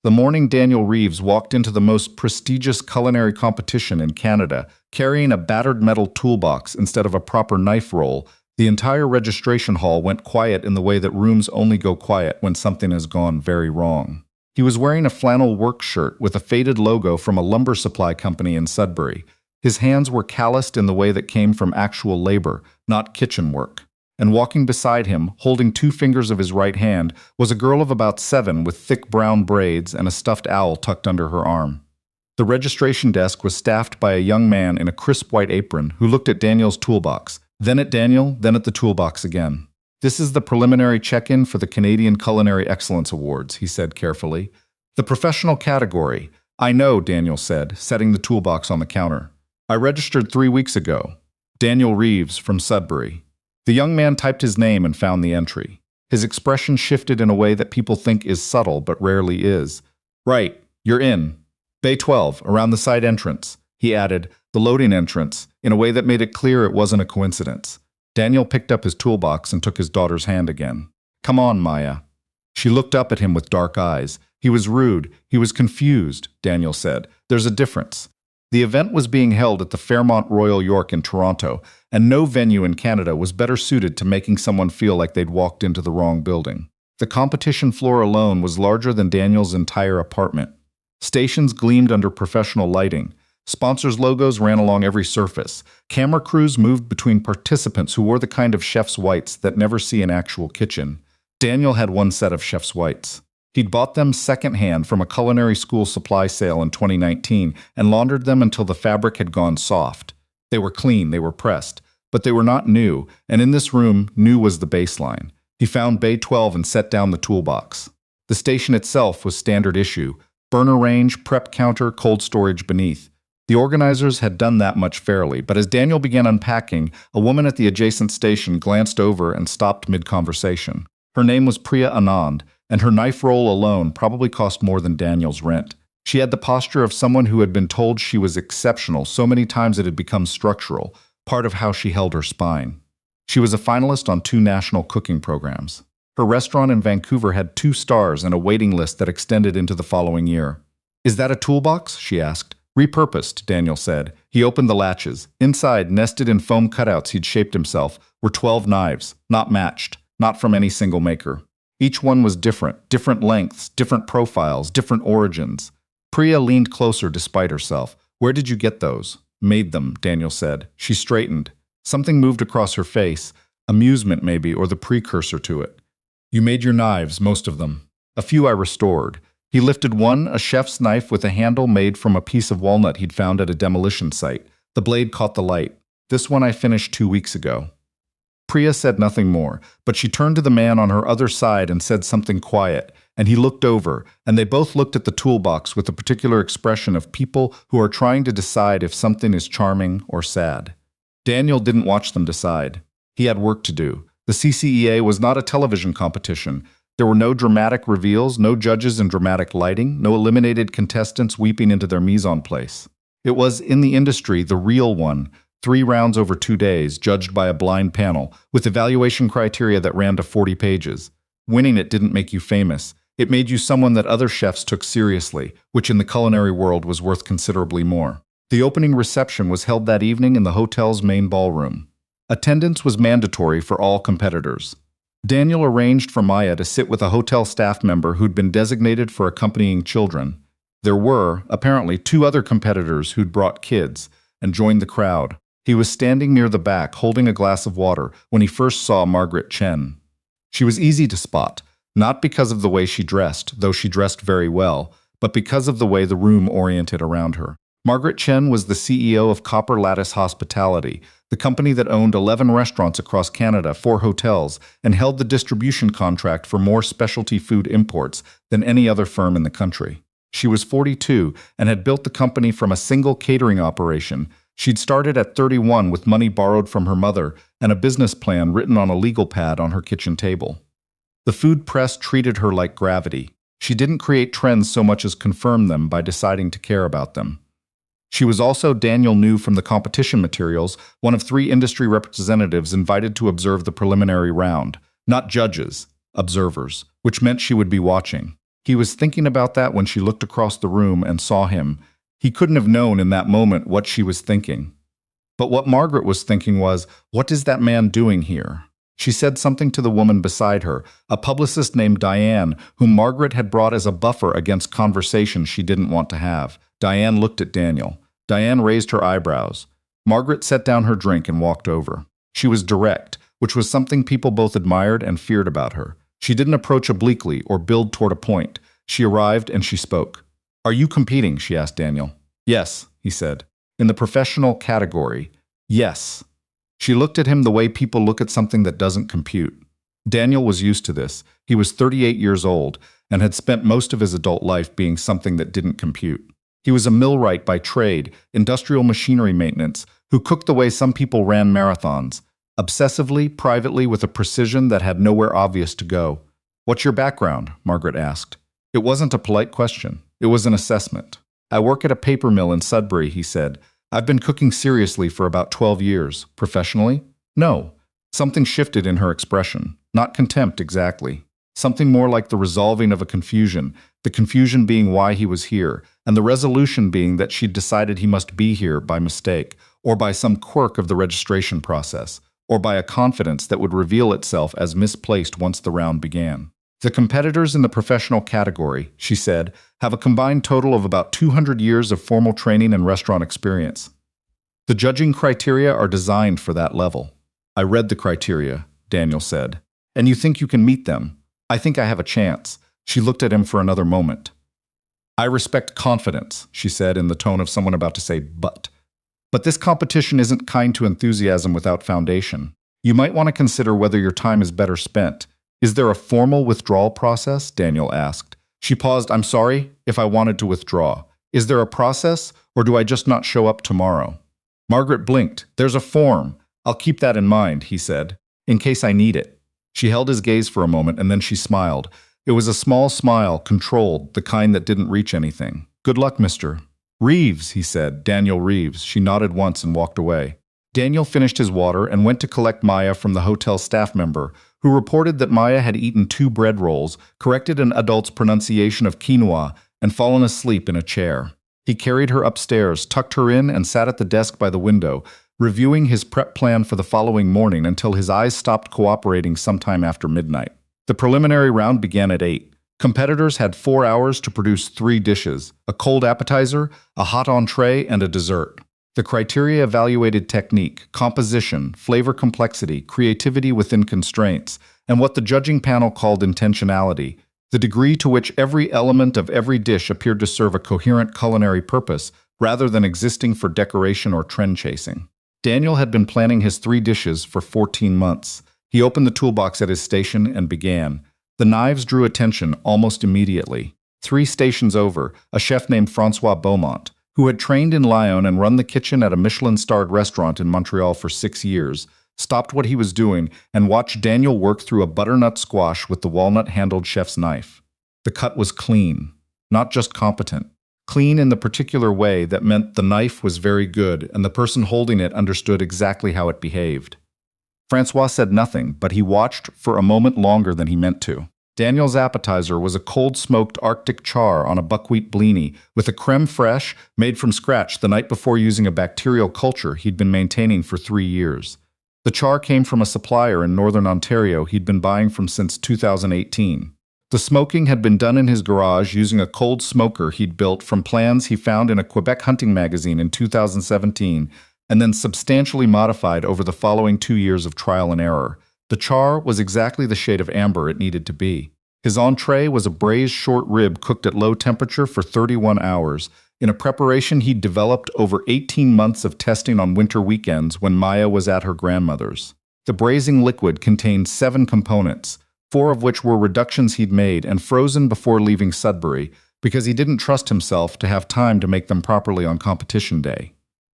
The morning Daniel Reeves walked into the most prestigious culinary competition in Canada, carrying a battered metal toolbox instead of a proper knife roll, the entire registration hall went quiet in the way that rooms only go quiet when something has gone very wrong. He was wearing a flannel work shirt with a faded logo from a lumber supply company in Sudbury. His hands were calloused in the way that came from actual labor, not kitchen work. And walking beside him, holding 2 fingers of his right hand, was a girl of about 7 with thick brown braids and a stuffed owl tucked under her arm. The registration desk was staffed by a young man in a crisp white apron who looked at Daniel's toolbox, then at Daniel, then at the toolbox again. "This is the preliminary check-in for the Canadian Culinary Excellence Awards," he said carefully. "The professional category." "I know," Daniel said, setting the toolbox on the counter. "I registered 3 weeks ago. Daniel Reeves from Sudbury." The young man typed his name and found the entry. His expression shifted in a way that people think is subtle but rarely is. "Right, you're in. Bay 12, around the side entrance," he added, the loading entrance, in a way that made it clear it wasn't a coincidence. Daniel picked up his toolbox and took his daughter's hand again. "Come on, Maya." She looked up at him with dark eyes. "He was rude. He was confused," Daniel said. "There's a difference." The event was being held at the Fairmont Royal York in Toronto, and no venue in Canada was better suited to making someone feel like they'd walked into the wrong building. The competition floor alone was larger than Daniel's entire apartment. Stations gleamed under professional lighting. Sponsors' logos ran along every surface. Camera crews moved between participants who wore the kind of chef's whites that never see an actual kitchen. Daniel had one set of chef's whites. He'd bought them secondhand from a culinary school supply sale in 2019 and laundered them until the fabric had gone soft. They were clean, they were pressed, but they were not new, and in this room, new was the baseline. He found Bay 12 and set down the toolbox. The station itself was standard issue: burner range, prep counter, cold storage beneath. The organizers had done that much fairly, but as Daniel began unpacking, a woman at the adjacent station glanced over and stopped mid-conversation. Her name was Priya Anand, and her knife roll alone probably cost more than Daniel's rent. She had the posture of someone who had been told she was exceptional so many times it had become structural, part of how she held her spine. She was a finalist on 2 national cooking programs. Her restaurant in Vancouver had 2 stars and a waiting list that extended into the following year. "Is that a toolbox?" she asked. "Repurposed," Daniel said. He opened the latches. Inside, nested in foam cutouts he'd shaped himself, were 12 knives, not matched, not from any single maker. Each one was different lengths, different profiles, different origins. Priya leaned closer despite herself. "Where did you get those?" "Made them," Daniel said. She straightened. Something moved across her face, amusement maybe, or the precursor to it. "You made your knives, most of them. A few I restored." He lifted one, a chef's knife with a handle made from a piece of walnut he'd found at a demolition site. The blade caught the light. "This one I finished 2 weeks ago." Priya said nothing more, but she turned to the man on her other side and said something quiet, and he looked over, and they both looked at the toolbox with a particular expression of people who are trying to decide if something is charming or sad. Daniel didn't watch them decide. He had work to do. The CCEA was not a television competition. There were no dramatic reveals, no judges in dramatic lighting, no eliminated contestants weeping into their mise en place. It was, in the industry, the real one. 3 rounds over 2 days, judged by a blind panel, with evaluation criteria that ran to 40 pages. Winning it didn't make you famous. It made you someone that other chefs took seriously, which in the culinary world was worth considerably more. The opening reception was held that evening in the hotel's main ballroom. Attendance was mandatory for all competitors. Daniel arranged for Maya to sit with a hotel staff member who'd been designated for accompanying children. There were, apparently, 2 other competitors who'd brought kids and joined the crowd. He was standing near the back, holding a glass of water, when he first saw Margaret Chen. She was easy to spot, not because of the way she dressed, though she dressed very well, but because of the way the room oriented around her. Margaret Chen was the CEO of Copper Lattice Hospitality, the company that owned 11 restaurants across Canada, 4 hotels, and held the distribution contract for more specialty food imports than any other firm in the country. She was 42 and had built the company from a single catering operation. She'd started at 31 with money borrowed from her mother and a business plan written on a legal pad on her kitchen table. The food press treated her like gravity. She didn't create trends so much as confirm them by deciding to care about them. She was also, Daniel knew from the competition materials, one of 3 industry representatives invited to observe the preliminary round. Not judges, observers, which meant she would be watching. He was thinking about that when she looked across the room and saw him. He couldn't have known in that moment what she was thinking. But what Margaret was thinking was, what is that man doing here? She said something to the woman beside her, a publicist named Diane, whom Margaret had brought as a buffer against conversations she didn't want to have. Diane looked at Daniel. Diane raised her eyebrows. Margaret set down her drink and walked over. She was direct, which was something people both admired and feared about her. She didn't approach obliquely or build toward a point. She arrived and she spoke. "Are you competing?" she asked Daniel. "Yes," he said. "In the professional category?" "Yes." She looked at him the way people look at something that doesn't compute. Daniel was used to this. He was 38 years old and had spent most of his adult life being something that didn't compute. He was a millwright by trade, industrial machinery maintenance, who cooked the way some people ran marathons, obsessively, privately, with a precision that had nowhere obvious to go. "What's your background?" Margaret asked. It wasn't a polite question. It was an assessment. "I work at a paper mill in Sudbury," he said. "I've been cooking seriously for about 12 years. Professionally? No." Something shifted in her expression. Not contempt exactly. Something more like the resolving of a confusion, the confusion being why he was here, and the resolution being that she'd decided he must be here by mistake, or by some quirk of the registration process, or by a confidence that would reveal itself as misplaced once the round began. "The competitors in the professional category," she said, "have a combined total of about 200 years of formal training and restaurant experience. The judging criteria are designed for that level." "I read the criteria," Daniel said. "And you think you can meet them?" "I think I have a chance." She looked at him for another moment. "I respect confidence," she said in the tone of someone about to say but. "But this competition isn't kind to enthusiasm without foundation. You might want to consider whether your time is better spent. Is there a formal withdrawal process?" Daniel asked. She paused. "I'm sorry, if I wanted to withdraw. Is there a process, or do I just not show up tomorrow?" Margaret blinked. "There's a form. I'll keep that in mind," he said, "in case I need it." She held his gaze for a moment, and then she smiled. It was a small smile, controlled, the kind that didn't reach anything. "Good luck, Mr. Reeves," he said. "Daniel Reeves." She nodded once and walked away. Daniel finished his water and went to collect Maya from the hotel staff member, who reported that Maya had eaten 2 bread rolls, corrected an adult's pronunciation of quinoa, and fallen asleep in a chair. He carried her upstairs, tucked her in, and sat at the desk by the window, reviewing his prep plan for the following morning until his eyes stopped cooperating sometime after midnight. The preliminary round began at 8. Competitors had 4 hours to produce 3 dishes, a cold appetizer, a hot entree, and a dessert. The criteria evaluated technique, composition, flavor complexity, creativity within constraints, and what the judging panel called intentionality, the degree to which every element of every dish appeared to serve a coherent culinary purpose rather than existing for decoration or trend chasing. Daniel had been planning his 3 dishes for 14 months. He opened the toolbox at his station and began. The knives drew attention almost immediately. 3 stations over, a chef named Francois Beaumont, who had trained in Lyon and run the kitchen at a Michelin-starred restaurant in Montreal for 6 years, stopped what he was doing and watched Daniel work through a butternut squash with the walnut-handled chef's knife. The cut was clean, not just competent. Clean in the particular way that meant the knife was very good and the person holding it understood exactly how it behaved. Francois said nothing, but he watched for a moment longer than he meant to. Daniel's appetizer was a cold-smoked Arctic char on a buckwheat blini with a creme fraiche made from scratch the night before using a bacterial culture he'd been maintaining for 3 years. The char came from a supplier in northern Ontario he'd been buying from since 2018. The smoking had been done in his garage using a cold smoker he'd built from plans he found in a Quebec hunting magazine in 2017, and then substantially modified over the following 2 years of trial and error. The char was exactly the shade of amber it needed to be. His entree was a braised short rib cooked at low temperature for 31 hours, in a preparation he'd developed over 18 months of testing on winter weekends when Maya was at her grandmother's. The braising liquid contained 7 components, 4 of which were reductions he'd made and frozen before leaving Sudbury, because he didn't trust himself to have time to make them properly on competition day.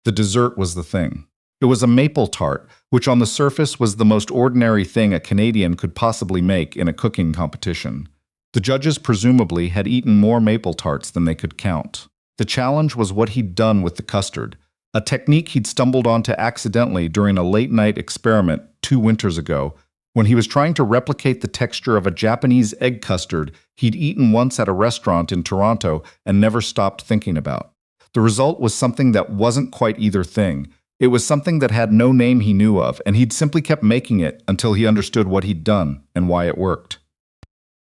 The dessert was the thing. It was a maple tart, which on the surface was the most ordinary thing a Canadian could possibly make in a cooking competition. The judges presumably had eaten more maple tarts than they could count. The challenge was what he'd done with the custard, a technique he'd stumbled onto accidentally during a late-night experiment 2 winters ago, When he was trying to replicate the texture of a Japanese egg custard he'd eaten once at a restaurant in Toronto and never stopped thinking about. The result was something that wasn't quite either thing. It was something that had no name he knew of, and he'd simply kept making it until he understood what he'd done and why it worked.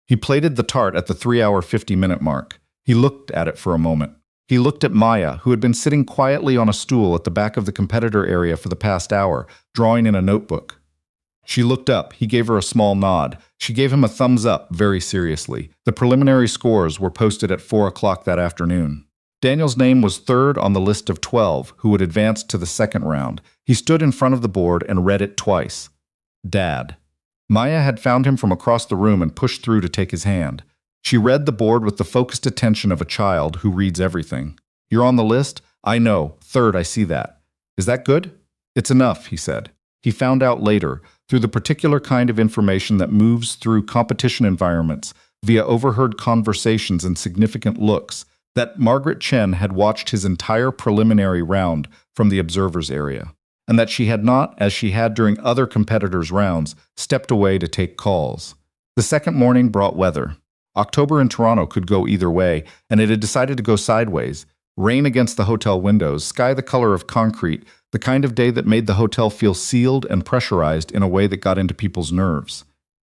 He plated the tart at the 3-hour 50-minute mark. He looked at it for a moment. He looked at Maya, who had been sitting quietly on a stool at the back of the competitor area for the past hour, drawing in a notebook. She looked up. He gave her a small nod. She gave him a thumbs up, very seriously. The preliminary scores were posted at 4 o'clock that afternoon. Daniel's name was third on the list of 12 who would advance to the second round. He stood in front of the board and read it twice. Dad. Maya had found him from across the room and pushed through to take his hand. She read the board with the focused attention of a child who reads everything. You're on the list? I know. Third, I see that. Is that good? It's enough, he said. He found out later, through the particular kind of information that moves through competition environments, via overheard conversations and significant looks, that Margaret Chen had watched his entire preliminary round from the observer's area, and that she had not, as she had during other competitors' rounds, stepped away to take calls. The second morning brought weather. October in Toronto could go either way, and it had decided to go sideways. Rain against the hotel windows, sky the color of concrete, the kind of day that made the hotel feel sealed and pressurized in a way that got into people's nerves.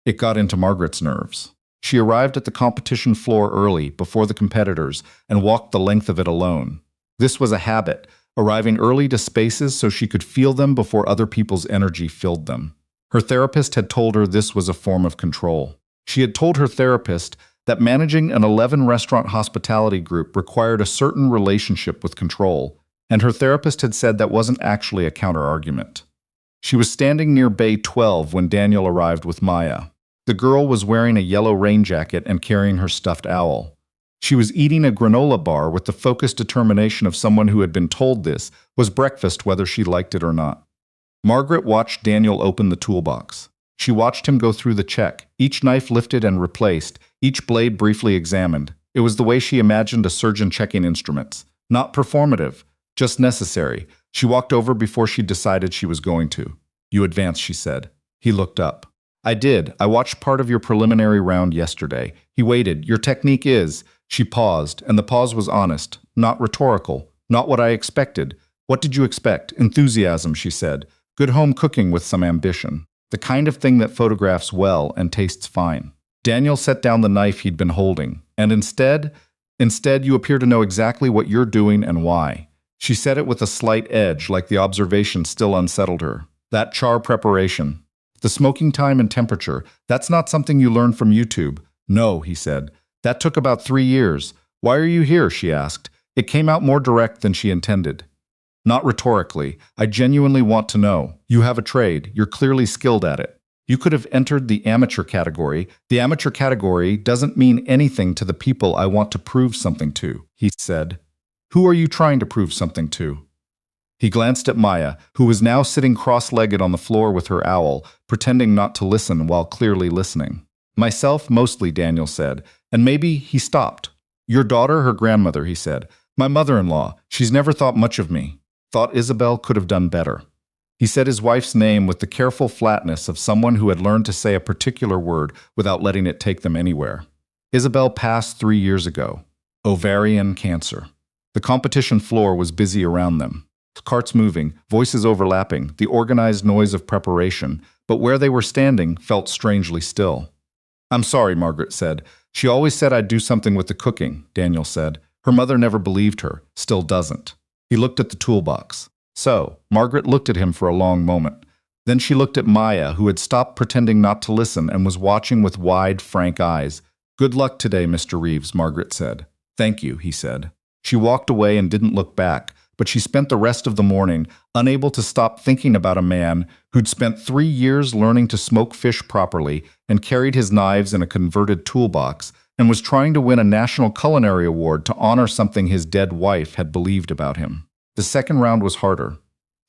It got into Margaret's nerves. She arrived at the competition floor early, before the competitors, and walked the length of it alone. This was a habit, arriving early to spaces so she could feel them before other people's energy filled them. Her therapist had told her this was a form of control. She had told her therapist that managing an 11-restaurant hospitality group required a certain relationship with control, and her therapist had said that wasn't actually a counter-argument. She was standing near Bay 12 when Daniel arrived with Maya. The girl was wearing a yellow rain jacket and carrying her stuffed owl. She was eating a granola bar with the focused determination of someone who had been told this was breakfast whether she liked it or not. Margaret watched Daniel open the toolbox. She watched him go through the check, each knife lifted and replaced, each blade briefly examined. It was the way she imagined a surgeon checking instruments. Not performative, just necessary. She walked over before she decided she was going to. You advanced, she said. He looked up. I did. I watched part of your preliminary round yesterday. He waited. Your technique is... She paused, and the pause was honest, not rhetorical, not what I expected. What did you expect? Enthusiasm, she said. Good home cooking with some ambition. The kind of thing that photographs well and tastes fine. Daniel set down the knife he'd been holding, and instead, you appear to know exactly what you're doing and why. She said it with a slight edge, like the observation still unsettled her. That char preparation. The smoking time and temperature, that's not something you learn from YouTube. No, he said. That took about 3 years. Why are you here? She asked. It came out more direct than she intended. Not rhetorically. I genuinely want to know. You have a trade. You're clearly skilled at it. You could have entered the amateur category. The amateur category doesn't mean anything to the people I want to prove something to, he said. Who are you trying to prove something to? He glanced at Maya, who was now sitting cross-legged on the floor with her owl, pretending not to listen while clearly listening. Myself, mostly, Daniel said, and maybe he stopped. Your daughter, her grandmother, he said. My mother-in-law. She's never thought much of me. Thought Isabel could have done better. He said his wife's name with the careful flatness of someone who had learned to say a particular word without letting it take them anywhere. Isabel passed 3 years ago. Ovarian cancer. The competition floor was busy around them. Carts moving, voices overlapping, the organized noise of preparation, but where they were standing felt strangely still. I'm sorry, Margaret said. She always said I'd do something with the cooking, Daniel said. Her mother never believed her, still doesn't. He looked at the toolbox. So, Margaret looked at him for a long moment. Then she looked at Maya, who had stopped pretending not to listen and was watching with wide, frank eyes. Good luck today, Mr. Reeves, Margaret said. Thank you, he said. She walked away and didn't look back, but she spent the rest of the morning unable to stop thinking about a man who'd spent 3 years learning to smoke fish properly and carried his knives in a converted toolbox and was trying to win a national culinary award to honor something his dead wife had believed about him. The second round was harder.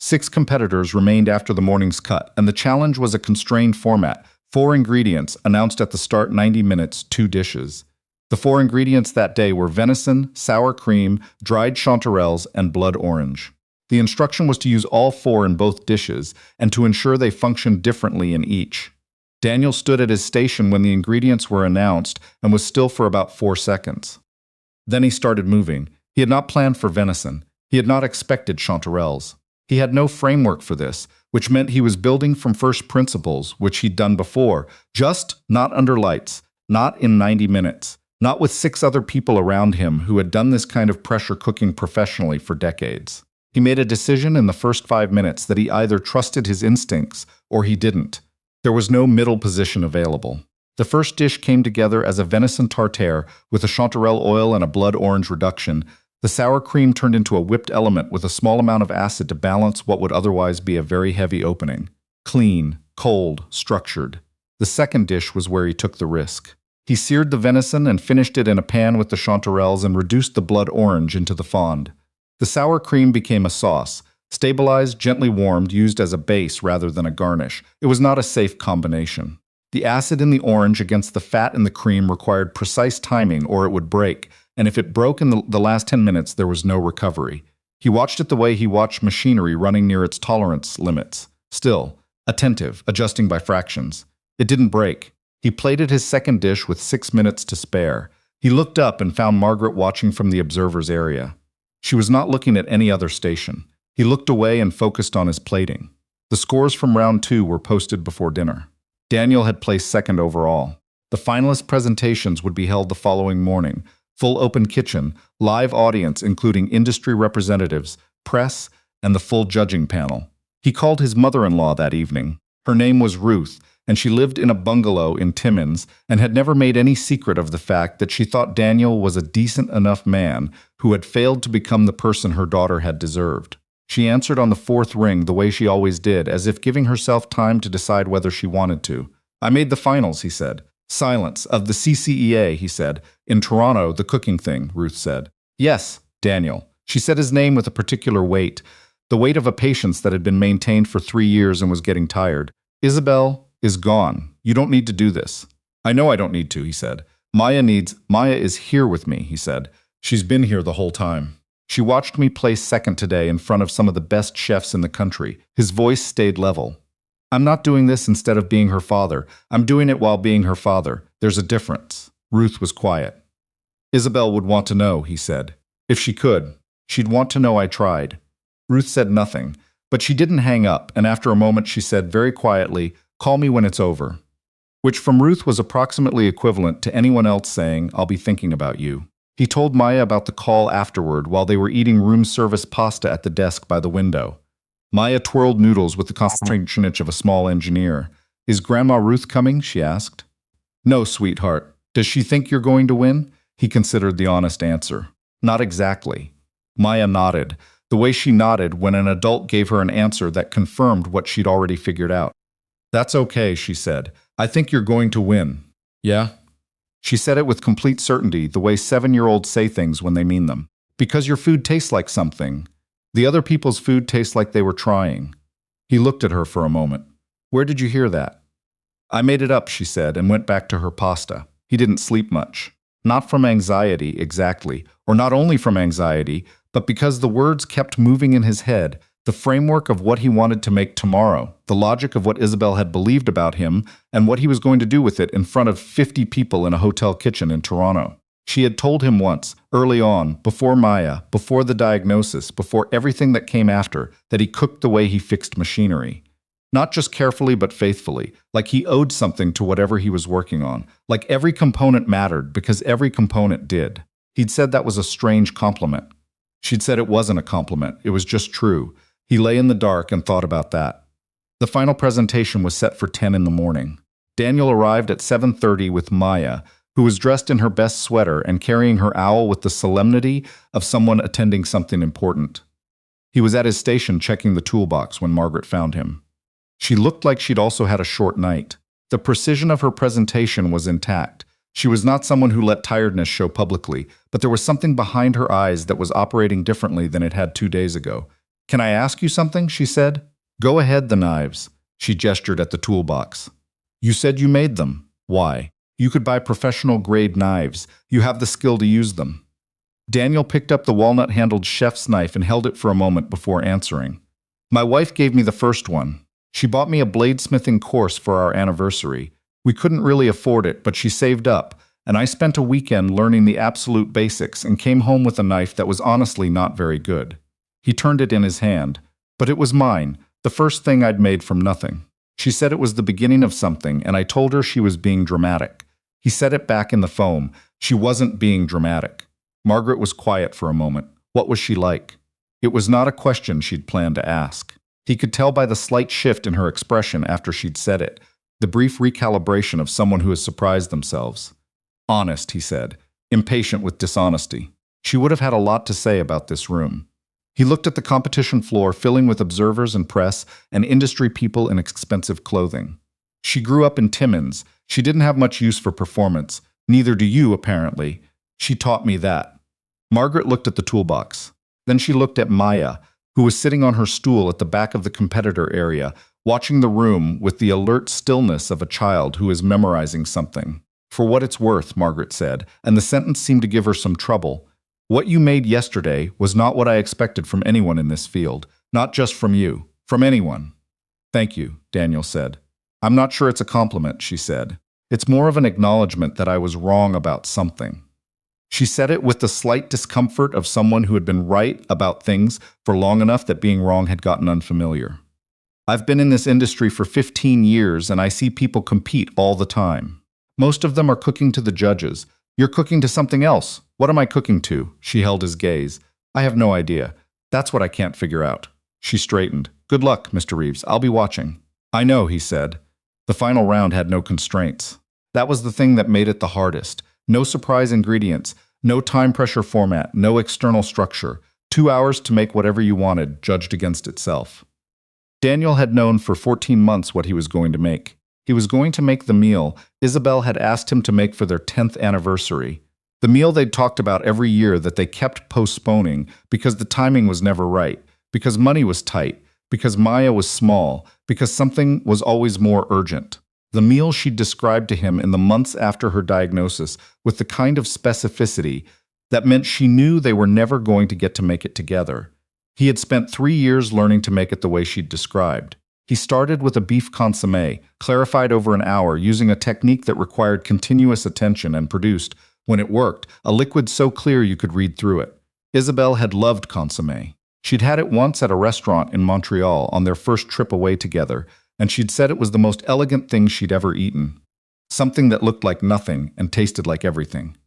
6 competitors remained after the morning's cut, and the challenge was a constrained format. 4 ingredients, announced at the start 90 minutes, 2 dishes. The 4 ingredients that day were venison, sour cream, dried chanterelles, and blood orange. The instruction was to use all 4 in both dishes and to ensure they functioned differently in each. Daniel stood at his station when the ingredients were announced and was still for about 4 seconds. Then he started moving. He had not planned for venison. He had not expected chanterelles. He had no framework for this, which meant he was building from first principles, which he'd done before, just not under lights, not in 90 minutes, not with 6 other people around him who had done this kind of pressure cooking professionally for decades. He made a decision in the first 5 minutes that he either trusted his instincts or he didn't. There was no middle position available. The first dish came together as a venison tartare with a chanterelle oil and a blood orange reduction. The sour cream turned into a whipped element with a small amount of acid to balance what would otherwise be a very heavy opening. Clean, cold, structured. The second dish was where he took the risk. He seared the venison and finished it in a pan with the chanterelles and reduced the blood orange into the fond. The sour cream became a sauce, stabilized, gently warmed, used as a base rather than a garnish. It was not a safe combination. The acid in the orange against the fat in the cream required precise timing or it would break, and if it broke in the last 10 minutes, there was no recovery. He watched it the way he watched machinery running near its tolerance limits. Still, attentive, adjusting by fractions. It didn't break. He plated his second dish with 6 minutes to spare. He looked up and found Margaret watching from the observer's area. She was not looking at any other station. He looked away and focused on his plating. The scores from round 2 were posted before dinner. Daniel had placed second overall. The finalist presentations would be held the following morning. Full open kitchen, live audience including industry representatives, press, and the full judging panel. He called his mother-in-law that evening. Her name was Ruth, and she lived in a bungalow in Timmins and had never made any secret of the fact that she thought Daniel was a decent enough man who had failed to become the person her daughter had deserved. She answered on the 4th ring the way she always did, as if giving herself time to decide whether she wanted to. "I made the finals," he said. "Silence. Of the CCEA," he said. "In Toronto, the cooking thing," Ruth said. "Yes, Daniel." She said his name with a particular weight, the weight of a patience that had been maintained for 3 years and was getting tired. "Isabel is gone. You don't need to do this." "I know I don't need to," he said. Maya is here with me," he said. "She's been here the whole time. She watched me place second today in front of some of the best chefs in the country." His voice stayed level. "I'm not doing this instead of being her father. I'm doing it while being her father. There's a difference." Ruth was quiet. "Isabel would want to know," he said. "If she could. She'd want to know I tried." Ruth said nothing, but she didn't hang up, and after a moment she said very quietly, "Call me when it's over." Which from Ruth was approximately equivalent to anyone else saying, "I'll be thinking about you." He told Maya about the call afterward while they were eating room service pasta at the desk by the window. Maya twirled noodles with the concentration of a small engineer. "Is Grandma Ruth coming?" she asked. "No, sweetheart. Does she think you're going to win?" He considered the honest answer. "Not exactly." Maya nodded, the way she nodded when an adult gave her an answer that confirmed what she'd already figured out. "That's okay," she said. "I think you're going to win." "Yeah?" She said it with complete certainty, the way 7-year-olds say things when they mean them. "Because your food tastes like something. The other people's food tastes like they were trying." He looked at her for a moment. "Where did you hear that?" "I made it up," she said, and went back to her pasta. He didn't sleep much. Not from anxiety, exactly, or not only from anxiety, but because the words kept moving in his head, the framework of what he wanted to make tomorrow, the logic of what Isabel had believed about him, and what he was going to do with it in front of 50 people in a hotel kitchen in Toronto. She had told him once, early on, before Maya, before the diagnosis, before everything that came after, that he cooked the way he fixed machinery. Not just carefully but faithfully, like he owed something to whatever he was working on, like every component mattered because every component did. He'd said that was a strange compliment. She'd said it wasn't a compliment, it was just true. He lay in the dark and thought about that. The final presentation was set for 10 in the morning. Daniel arrived at 7:30 with Maya, who was dressed in her best sweater and carrying her owl with the solemnity of someone attending something important. He was at his station checking the toolbox when Margaret found him. She looked like she'd also had a short night. The precision of her presentation was intact. She was not someone who let tiredness show publicly, but there was something behind her eyes that was operating differently than it had 2 days ago. "Can I ask you something?" she said. "Go ahead, the knives." She gestured at the toolbox. "You said you made them. Why? You could buy professional-grade knives. You have the skill to use them." Daniel picked up the walnut-handled chef's knife and held it for a moment before answering. "My wife gave me the first one. She bought me a bladesmithing course for our anniversary. We couldn't really afford it, but she saved up, and I spent a weekend learning the absolute basics and came home with a knife that was honestly not very good. He turned it in his hand. But it was mine, the first thing I'd made from nothing. She said it was the beginning of something, and I told her she was being dramatic. He said it back in the foam. She wasn't being dramatic. Margaret was quiet for a moment. What was she like? It was not a question she'd planned to ask. He could tell by the slight shift in her expression after she'd said it, the brief recalibration of someone who has surprised themselves. Honest, he said, impatient with dishonesty. She would have had a lot to say about this room. He looked at the competition floor filling with observers and press and industry people in expensive clothing. She grew up in Timmins. She didn't have much use for performance. Neither do you, apparently. She taught me that. Margaret looked at the toolbox. Then she looked at Maya, who was sitting on her stool at the back of the competitor area, watching the room with the alert stillness of a child who is memorizing something. For what it's worth, Margaret said, and the sentence seemed to give her some trouble. What you made yesterday was not what I expected from anyone in this field, not just from you, from anyone. Thank you, Daniel said. I'm not sure it's a compliment, she said. It's more of an acknowledgement that I was wrong about something. She said it with the slight discomfort of someone who had been right about things for long enough that being wrong had gotten unfamiliar. I've been in this industry for 15 years and I see people compete all the time. Most of them are cooking to the judges. You're cooking to something else. What am I cooking to? She held his gaze. I have no idea. That's what I can't figure out. She straightened. Good luck, Mr. Reeves. I'll be watching. I know, he said. The final round had no constraints. That was the thing that made it the hardest. No surprise ingredients, no time pressure format, no external structure. 2 hours to make whatever you wanted, judged against itself. Daniel had known for 14 months what he was going to make. He was going to make the meal Isabel had asked him to make for their 10th anniversary. The meal they'd talked about every year that they kept postponing because the timing was never right, because money was tight, because Maya was small, because something was always more urgent. The meal she'd described to him in the months after her diagnosis with the kind of specificity that meant she knew they were never going to get to make it together. He had spent 3 years learning to make it the way she'd described. He started with a beef consommé, clarified over an hour using a technique that required continuous attention and produced, when it worked, a liquid so clear you could read through it. Isabel had loved consommé. She'd had it once at a restaurant in Montreal on their first trip away together, and she'd said it was the most elegant thing she'd ever eaten. Something that looked like nothing and tasted like everything.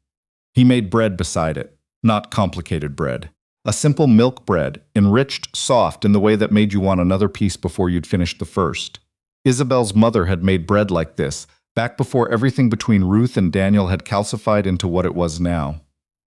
He made bread beside it, not complicated bread. A simple milk bread, enriched, soft in the way that made you want another piece before you'd finished the first. Isabel's mother had made bread like this, back before everything between Ruth and Daniel had calcified into what it was now.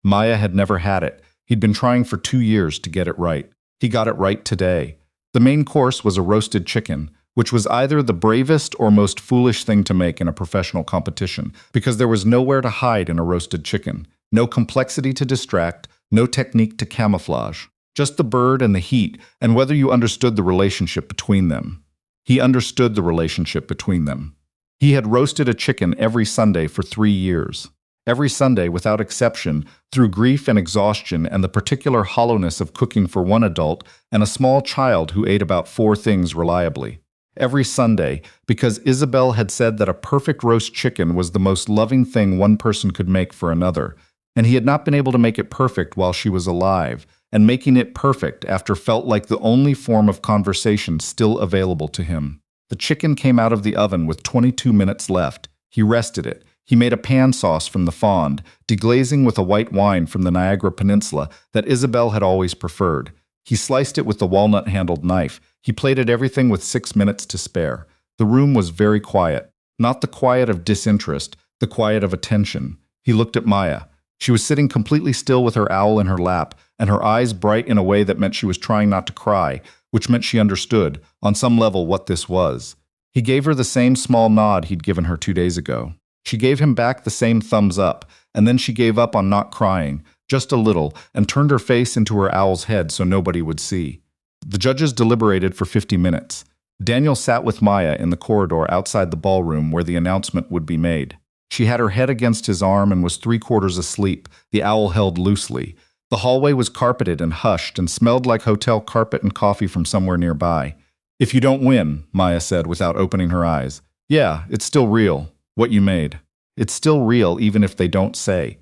Maya had never had it. He'd been trying for 2 years to get it right. He got it right today. The main course was a roasted chicken, which was either the bravest or most foolish thing to make in a professional competition, because there was nowhere to hide in a roasted chicken, no complexity to distract, no technique to camouflage, just the bird and the heat and whether you understood the relationship between them. He understood the relationship between them. He had roasted a chicken every Sunday for 3 years. Every Sunday, without exception, through grief and exhaustion and the particular hollowness of cooking for one adult and a small child who ate about 4 things reliably. Every Sunday, because Isabel had said that a perfect roast chicken was the most loving thing one person could make for another, and he had not been able to make it perfect while she was alive, and making it perfect after felt like the only form of conversation still available to him. The chicken came out of the oven with 22 minutes left. He rested it. He made a pan sauce from the fond, deglazing with a white wine from the Niagara Peninsula that Isabel had always preferred. He sliced it with the walnut-handled knife. He plated everything with 6 minutes to spare. The room was very quiet. Not the quiet of disinterest, the quiet of attention. He looked at Maya. She was sitting completely still with her owl in her lap, and her eyes bright in a way that meant she was trying not to cry, which meant she understood, on some level, what this was. He gave her the same small nod he'd given her 2 days ago. She gave him back the same thumbs up, and then she gave up on not crying, just a little, and turned her face into her owl's head so nobody would see. The judges deliberated for 50 minutes. Daniel sat with Maya in the corridor outside the ballroom where the announcement would be made. She had her head against his arm and was 3/4 asleep, the owl held loosely. The hallway was carpeted and hushed and smelled like hotel carpet and coffee from somewhere nearby. If you don't win, Maya said without opening her eyes. Yeah, it's still real. What you made. It's still real even if they don't say.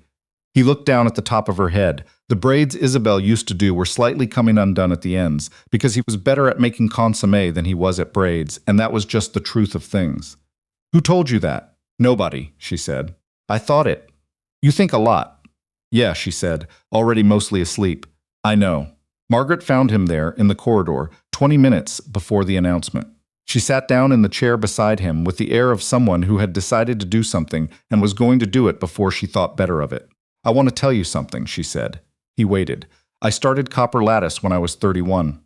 He looked down at the top of her head. The braids Isabel used to do were slightly coming undone at the ends, because he was better at making consommé than he was at braids, and that was just the truth of things. Who told you that? Nobody, she said. I thought it. You think a lot. Yeah, she said, already mostly asleep. I know. Margaret found him there, in the corridor, 20 minutes before the announcement. She sat down in the chair beside him with the air of someone who had decided to do something and was going to do it before she thought better of it. I want to tell you something, she said. He waited. I started Copper Lattice when I was 31.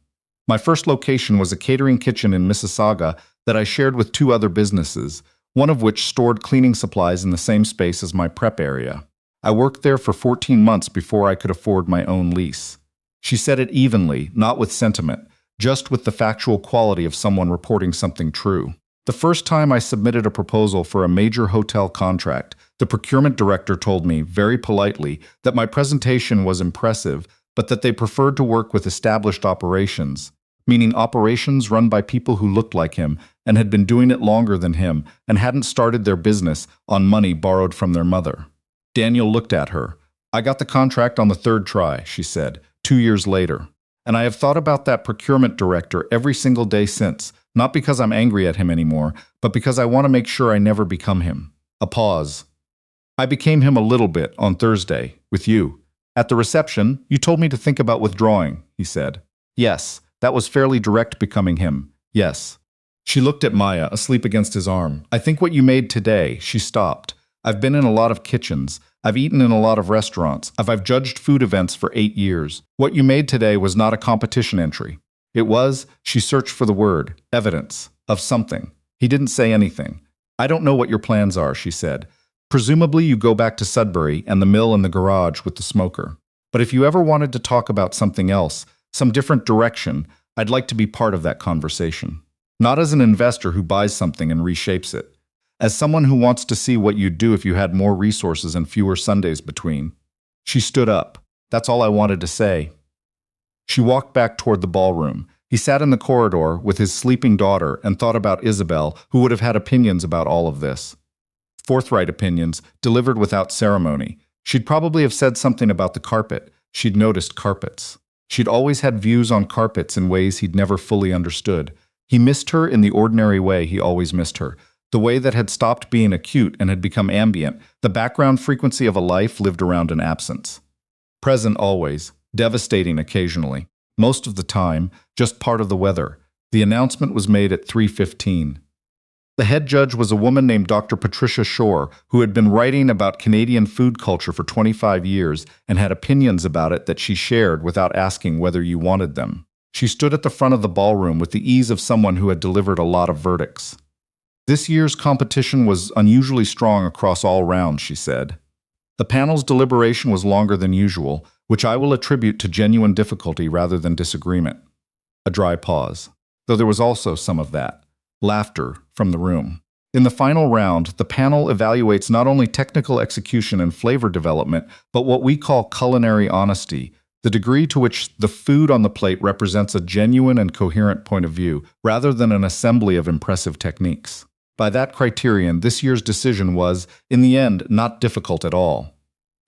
My first location was a catering kitchen in Mississauga that I shared with 2 other businesses, one of which stored cleaning supplies in the same space as my prep area. I worked there for 14 months before I could afford my own lease. She said it evenly, not with sentiment, just with the factual quality of someone reporting something true. The first time I submitted a proposal for a major hotel contract, the procurement director told me, very politely, that my presentation was impressive, but that they preferred to work with established operations, meaning operations run by people who looked like him and had been doing it longer than him and hadn't started their business on money borrowed from their mother. Daniel looked at her. I got the contract on the 3rd try, she said, 2 years later. And I have thought about that procurement director every single day since, not because I'm angry at him anymore, but because I want to make sure I never become him. A pause. I became him a little bit on Thursday, with you. At the reception, you told me to think about withdrawing, he said. Yes, that was fairly direct becoming him. Yes. She looked at Maya, asleep against his arm. I think what you made today, she stopped. I've been in a lot of kitchens. I've eaten in a lot of restaurants. I've judged food events for 8 years. What you made today was not a competition entry. It was, she searched for the word, evidence, of something. He didn't say anything. I don't know what your plans are, she said. Presumably you go back to Sudbury and the mill and the garage with the smoker. But if you ever wanted to talk about something else, some different direction, I'd like to be part of that conversation. Not as an investor who buys something and reshapes it. As someone who wants to see what you'd do if you had more resources and fewer Sundays between. She stood up. That's all I wanted to say. She walked back toward the ballroom. He sat in the corridor with his sleeping daughter and thought about Isabel, who would have had opinions about all of this. Forthright opinions, delivered without ceremony. She'd probably have said something about the carpet. She'd noticed carpets. She'd always had views on carpets in ways he'd never fully understood. He missed her in the ordinary way he always missed her. The way that had stopped being acute and had become ambient, the background frequency of a life lived around an absence. Present always, devastating occasionally. Most of the time, just part of the weather. The announcement was made at 3:15. The head judge was a woman named Dr. Patricia Shore, who had been writing about Canadian food culture for 25 years and had opinions about it that she shared without asking whether you wanted them. She stood at the front of the ballroom with the ease of someone who had delivered a lot of verdicts. This year's competition was unusually strong across all rounds, she said. The panel's deliberation was longer than usual, which I will attribute to genuine difficulty rather than disagreement. A dry pause. Though there was also some of that. Laughter from the room. In the final round, the panel evaluates not only technical execution and flavor development, but what we call culinary honesty, the degree to which the food on the plate represents a genuine and coherent point of view, rather than an assembly of impressive techniques. By that criterion, this year's decision was, in the end, not difficult at all.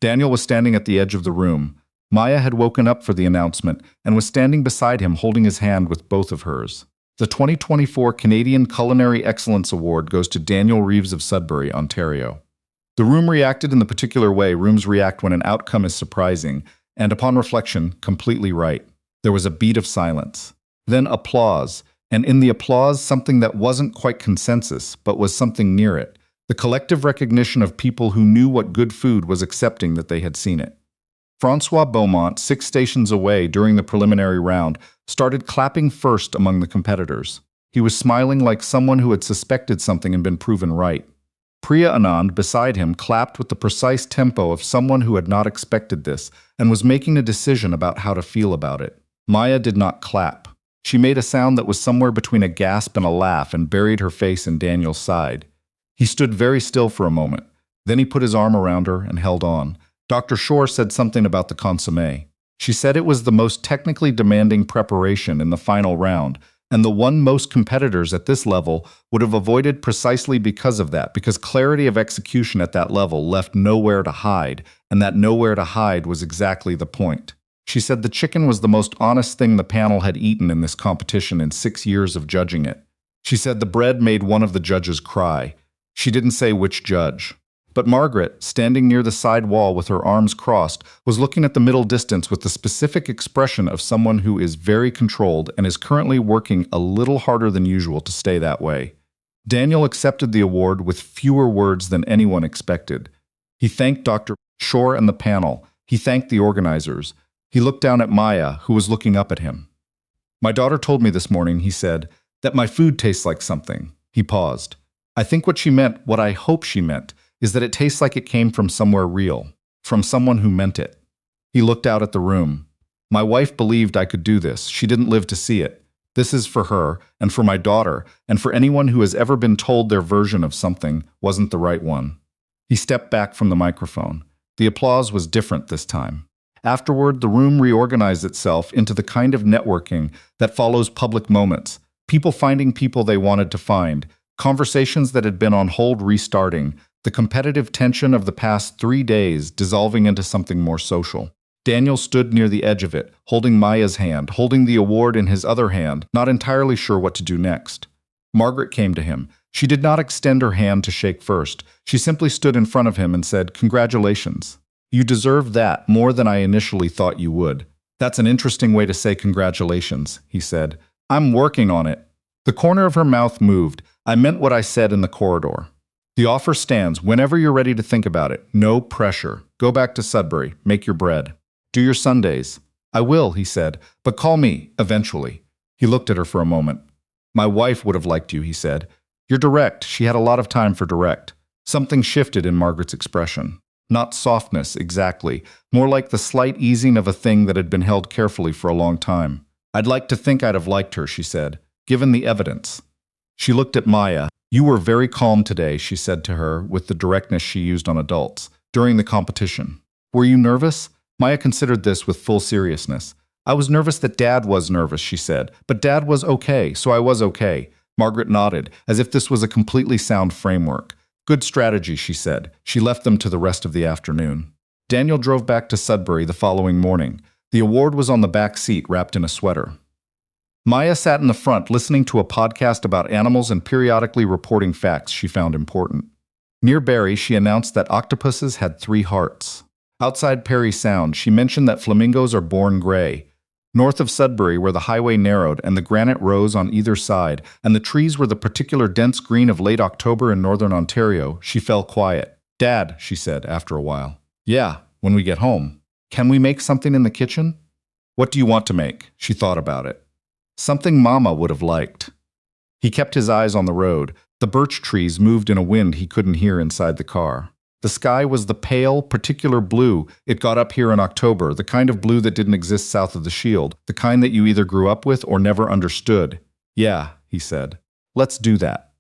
Daniel was standing at the edge of the room. Maya had woken up for the announcement and was standing beside him holding his hand with both of hers. The 2024 Canadian Culinary Excellence Award goes to Daniel Reeves of Sudbury, Ontario. The room reacted in the particular way rooms react when an outcome is surprising, and upon reflection, completely right. There was a beat of silence. Then applause. And in the applause, something that wasn't quite consensus, but was something near it. The collective recognition of people who knew what good food was accepting that they had seen it. Francois Beaumont, 6 stations away during the preliminary round, started clapping first among the competitors. He was smiling like someone who had suspected something and been proven right. Priya Anand, beside him, clapped with the precise tempo of someone who had not expected this and was making a decision about how to feel about it. Maya did not clap. She made a sound that was somewhere between a gasp and a laugh and buried her face in Daniel's side. He stood very still for a moment. Then he put his arm around her and held on. Dr. Shore said something about the consommé. She said it was the most technically demanding preparation in the final round, And the one most competitors at this level would have avoided precisely because of that, because clarity of execution at that level left nowhere to hide, and that nowhere to hide was exactly the point. She said the chicken was the most honest thing the panel had eaten in this competition in 6 years of judging it. She said the bread made one of the judges cry. She didn't say which judge. But Margaret, standing near the side wall with her arms crossed, was looking at the middle distance with the specific expression of someone who is very controlled and is currently working a little harder than usual to stay that way. Daniel accepted the award with fewer words than anyone expected. He thanked Dr. Shore and the panel. He thanked the organizers. He looked down at Maya, who was looking up at him. "My daughter told me this morning," he said, "that my food tastes like something." He paused. "I think what she meant, what I hope she meant, is that it tastes like it came from somewhere real, from someone who meant it." He looked out at the room. "My wife believed I could do this. She didn't live to see it. This is for her, and for my daughter, and for anyone who has ever been told their version of something wasn't the right one." He stepped back from the microphone. The applause was different this time. Afterward, the room reorganized itself into the kind of networking that follows public moments, people finding people they wanted to find, conversations that had been on hold restarting, the competitive tension of the past 3 days dissolving into something more social. Daniel stood near the edge of it, holding Maya's hand, holding the award in his other hand, not entirely sure what to do next. Margaret came to him. She did not extend her hand to shake first. She simply stood in front of him and said, "Congratulations. You deserve that more than I initially thought you would." "That's an interesting way to say congratulations," he said. "I'm working on it." The corner of her mouth moved. "I meant what I said in the corridor. The offer stands whenever you're ready to think about it. No pressure. Go back to Sudbury. Make your bread. Do your Sundays." "I will," he said, "but call me, eventually." He looked at her for a moment. "My wife would have liked you," he said. "You're direct." She had a lot of time for direct. Something shifted in Margaret's expression. Not softness, exactly. More like the slight easing of a thing that had been held carefully for a long time. "I'd like to think I'd have liked her," she said, "given the evidence." She looked at Maya. "You were very calm today," she said to her with the directness she used on adults, during the competition. "Were you nervous?" Maya considered this with full seriousness. "I was nervous that Dad was nervous," she said, "but Dad was okay, so I was okay." Margaret nodded, as if this was a completely sound framework. "Good strategy," she said. She left them to the rest of the afternoon. Daniel drove back to Sudbury the following morning. The award was on the back seat, wrapped in a sweater. Maya sat in the front, listening to a podcast about animals and periodically reporting facts she found important. Near Barry, she announced that octopuses had 3 hearts. Outside Perry Sound, she mentioned that flamingos are born gray. North of Sudbury, where the highway narrowed and the granite rose on either side, and the trees were the particular dense green of late October in northern Ontario, she fell quiet. "Dad," she said after a while. "Yeah, when we get home. Can we make something in the kitchen?" "What do you want to make?" She thought about it. "Something Mama would have liked." He kept his eyes on the road. The birch trees moved in a wind he couldn't hear inside the car. The sky was the pale, particular blue it got up here in October, the kind of blue that didn't exist south of the Shield, the kind that you either grew up with or never understood. "Yeah," he said. "Let's do that."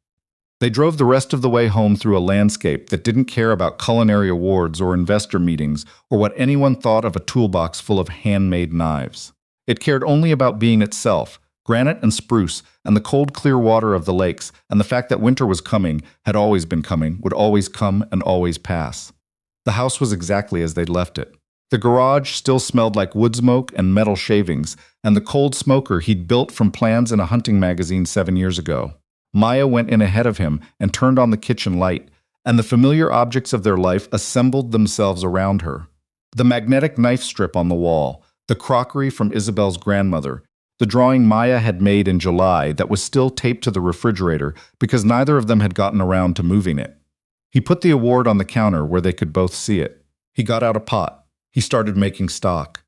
They drove the rest of the way home through a landscape that didn't care about culinary awards or investor meetings or what anyone thought of a toolbox full of handmade knives. It cared only about being itself, granite and spruce, and the cold, clear water of the lakes, and the fact that winter was coming, had always been coming, would always come and always pass. The house was exactly as they'd left it. The garage still smelled like wood smoke and metal shavings, and the cold smoker he'd built from plans in a hunting magazine 7 years ago. Maya went in ahead of him and turned on the kitchen light, and the familiar objects of their life assembled themselves around her. The magnetic knife strip on the wall, the crockery from Isabel's grandmother, the drawing Maya had made in July that was still taped to the refrigerator because neither of them had gotten around to moving it. He put the award on the counter where they could both see it. He got out a pot. He started making stock.